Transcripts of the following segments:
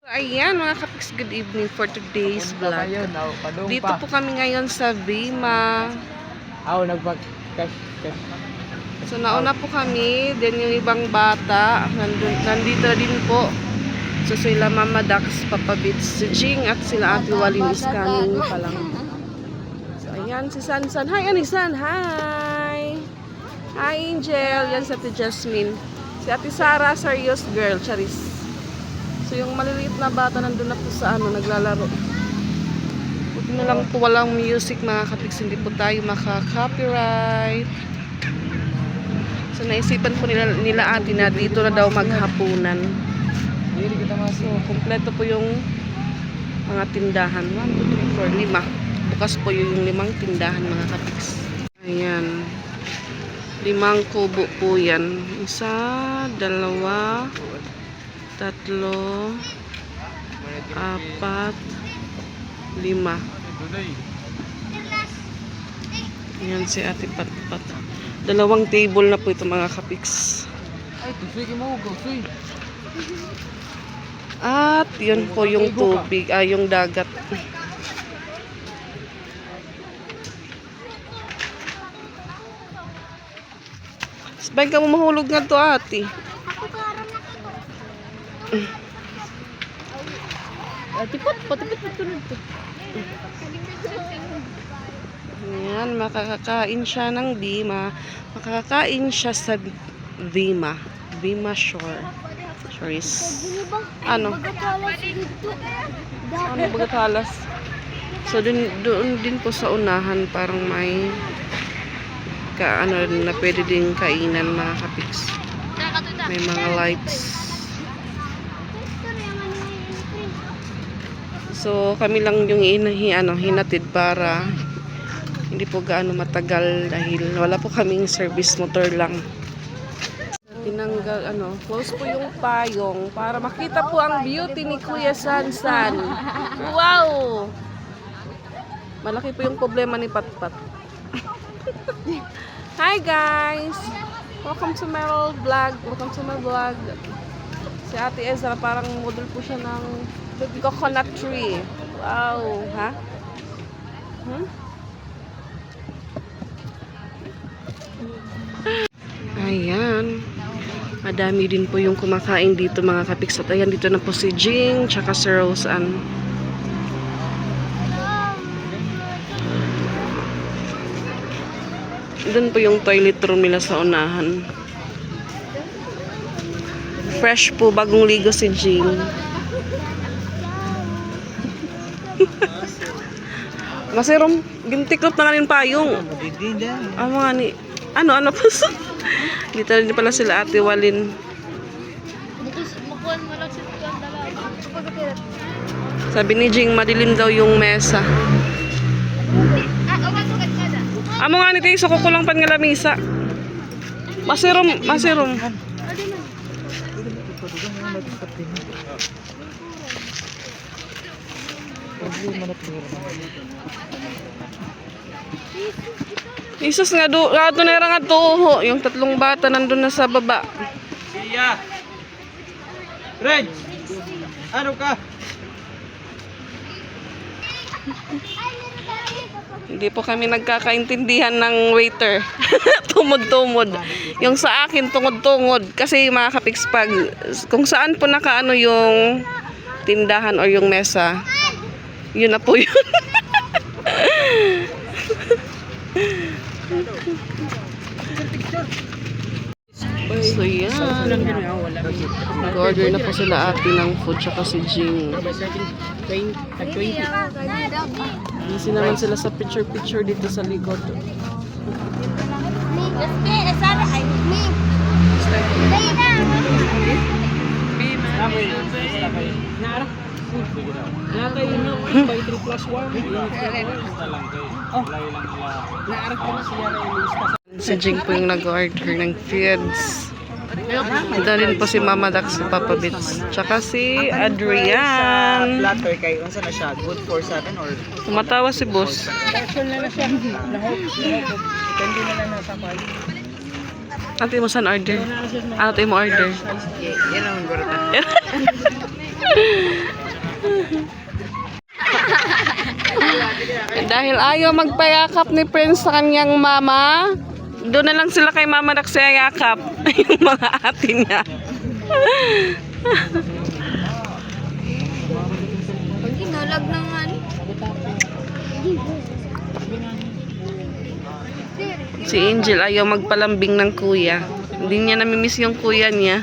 Ayan mga kapiks, good evening for today's vlog. Dito po kami ngayon sa Vima. So nauna po kami, then yung ibang bata nandito din po. So sila Mama Dax, Papa Bits, si Jing at sila Ate Walin is coming pa lang. So ayan si Sansan. Hi Anisan, hi! Hi Angel, yan si Ate Jasmine. Si Ate Sara, serious girl, Charis. So yung maliliit na bata nandun na po sa naglalaro. Buti na lang po walang music mga kapiks, hindi po tayo maka-copyright. So naisipan po nila ate na dito na daw maghapunan. So kompleto po yung mga tindahan. 1, 2, 3, 4, 5. Bukas po yung 5 tindahan mga kapiks. Ayan. 5 kubo po yan. 1, 2, 3, 4, 5. Ayan si Ate Patpat. 2 table na po ito mga kapiks. At yun po yung tubig, yung dagat. Sabay ka mo mahulog nga to ate. Tipot tunod to. Ayan, makakakain siya ng Vima. Makakakain siya sa Vima. Vima Shore. Shories. Ano? Ano bagatalas? So doon din po sa unahan parang may na pwede ding kainan mga kapiks. May mga lights. So kami lang yung hinatid para hindi po gaano matagal dahil wala po kaming service motor lang. Tinanggal close po yung payong para makita po ang beauty ni Kuya Sansan. Wow! Malaki po yung problema ni Patpat. Hi guys! Welcome to my vlog. Welcome to my vlog. Si Ate Ezra parang model po siya ng coconut tree. Wow, ha? Ayan. Madami din po yung kumakain dito mga kapiks. At ayan, dito na po si Jing, tsaka si Roseanne. Doon po yung toilet room nila sa unahan. Fresh po, bagong ligo si Jing. Masirom, gintiklop na nga payong. Mga ni, ano po sa... Dito rin pala sila Ate Walin. Sabi ni Jing, madilim daw yung mesa. Amo nga ni tayo, so kukulang pan nga lamisa. Masirom. Isus nga ato na nga tuho, yung 3 bata nandun na sa baba. Siya. Red. Ano ka? Hindi po kami nagkakaintindihan ng waiter. Tumod-tumod. Yung sa akin tungod-tungod kasi mga kapiks pag kung saan po nakaano yung tindahan o yung mesa, yun na po yun. So yan, nag-order na po sila ate ng food tsaka si Jing. Busy naman sila sa picture dito sa likod. Si Jing po yung nag-order ng foods. Dalhin po si Mama Dax sa Papa Bits. Tsaka si Adrian. Platter kay unsa na siya? Good for 7 or Tumatawa si boss. special na siya. Lahok. Depende na lang sa pay. Ate mo saan order? Ate mo order. Yan ang gurata. Dahil ayaw magpayakap ni Prince sa kanyang mama, doon na lang sila kay Mama nagsayakap. Yung mga ate niya. Pag inalag naman. Si Angel ayaw magpalambing ng kuya. Hindi niya namimiss yung kuya niya.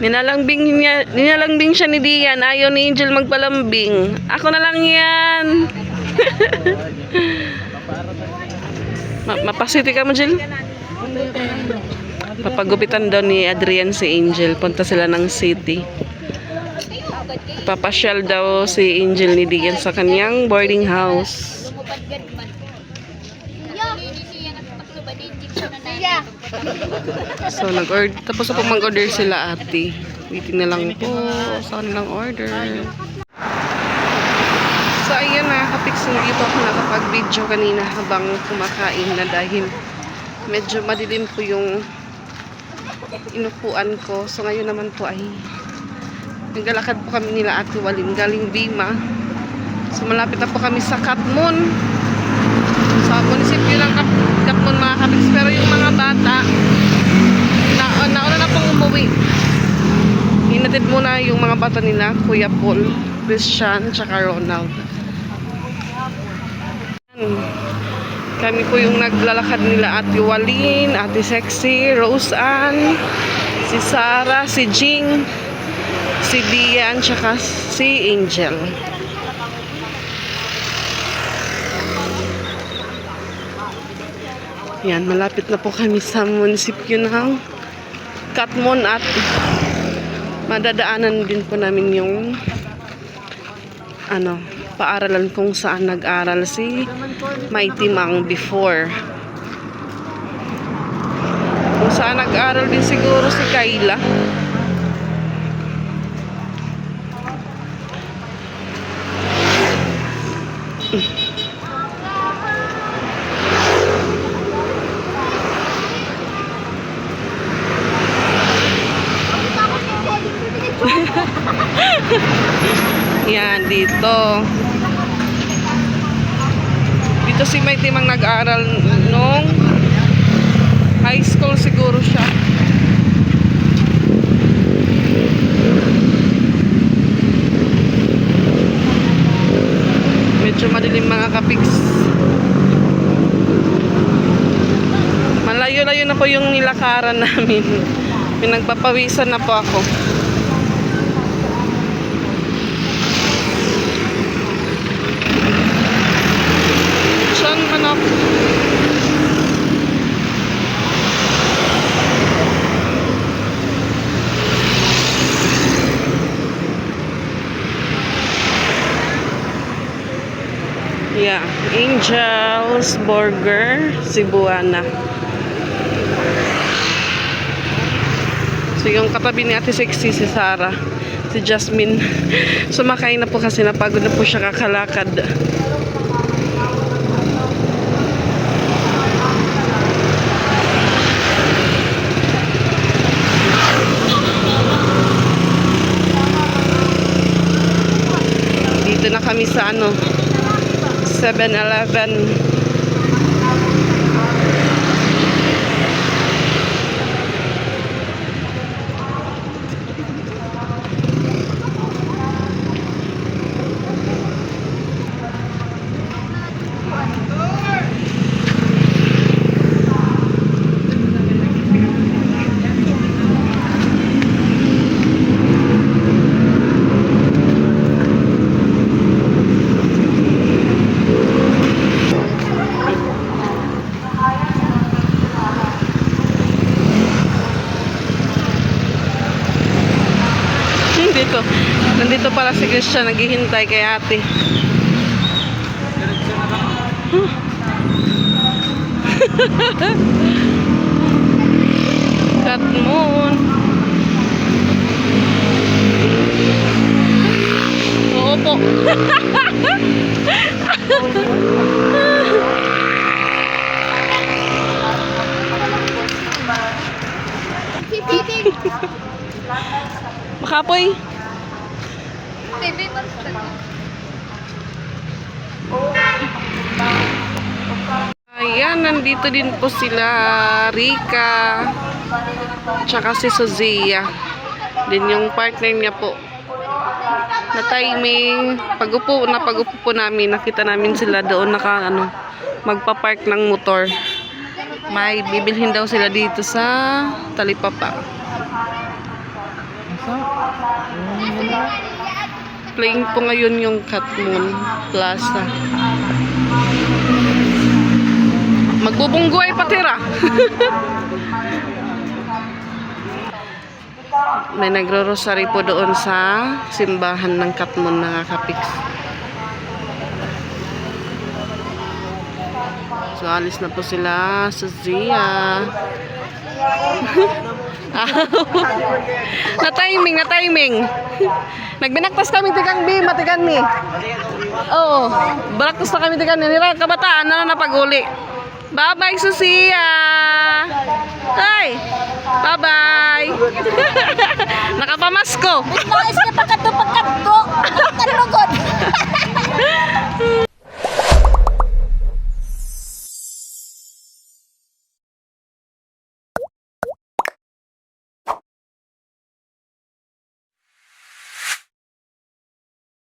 Ninalambing siya ni Dian. Ayaw ni Angel magpalambing. Ako na lang yan. Mapasiti ka mo, Jill? Papagupitan daw ni Adrian si Angel. Punta sila ng city. Papasyal daw si Angel ni Dian sa kanyang boarding house. So, tapos po mag-order sila ate. Waiting na lang po sa kanilang order. So, ayun na. Kapix dito ako nakapag-video kanina habang kumakain na dahil medyo madilim po yung inupuan ko. So, ngayon naman po ay naglalakad po kami nila Ate Walin galing Bima. So, malapit na po kami sa Katmon. Sa munisipyo ng Katmon mga kapix. Pero yung mga bata, nauna na pong umuwi. Hinatid muna yung mga bata nila, Kuya Paul, Christian, tsaka Ronald. Kami po yung naglalakad nila Ate Walin, Ate Sexy, Rose Ann, si Sarah, si Jing, si Dian, tsaka si Angel. Yan, malapit na po kami sa munisipyo ng Katmon at madadaanan din po namin yung paaralan kung saan nag-aral si Mighty Mang before. Kung saan nag-aral din siguro si Kayla. Yan, dito. Dito si Mighty Mang nag-aaral nung high school siguro siya. Medyo madilim mga kapiks. Malayo-layo na po yung nilakaran namin. Pinagpapawisan na po ako. Manok. Yeah, Angel's Burger, Cebuana. So yung katabi ni Ate Sexy si Sarah, si Jasmine. Sumakay na po kasi napagod na po siya kakalakad. Dito na kami sa 7-Eleven. Nandito pala si Christian naghihintay kay ate. Katmon. Oo po. Makapoy. Baby, basta. Ayan, nandito din po sila Rika. Tsaka si Sozia. Din yung partner niya po. Na timing. Pag-upo po namin. Nakita namin sila doon magpa-park ng motor. May bibilhin daw sila dito sa Talipapa. Playing po ngayon yung Katmon Plaza. Magbubungguay patira. May nagro-rosary po doon sa simbahan ng Katmon na kapiks. So alis na po sila sa Zia. na timing. Nagbinaktas kami tigang B, matigan ni. Oo, baraktas na kami tigan ni. Nira kabataan na napaguli. Bye-bye, Susia. Hi. Bye-bye. Nakapamasko.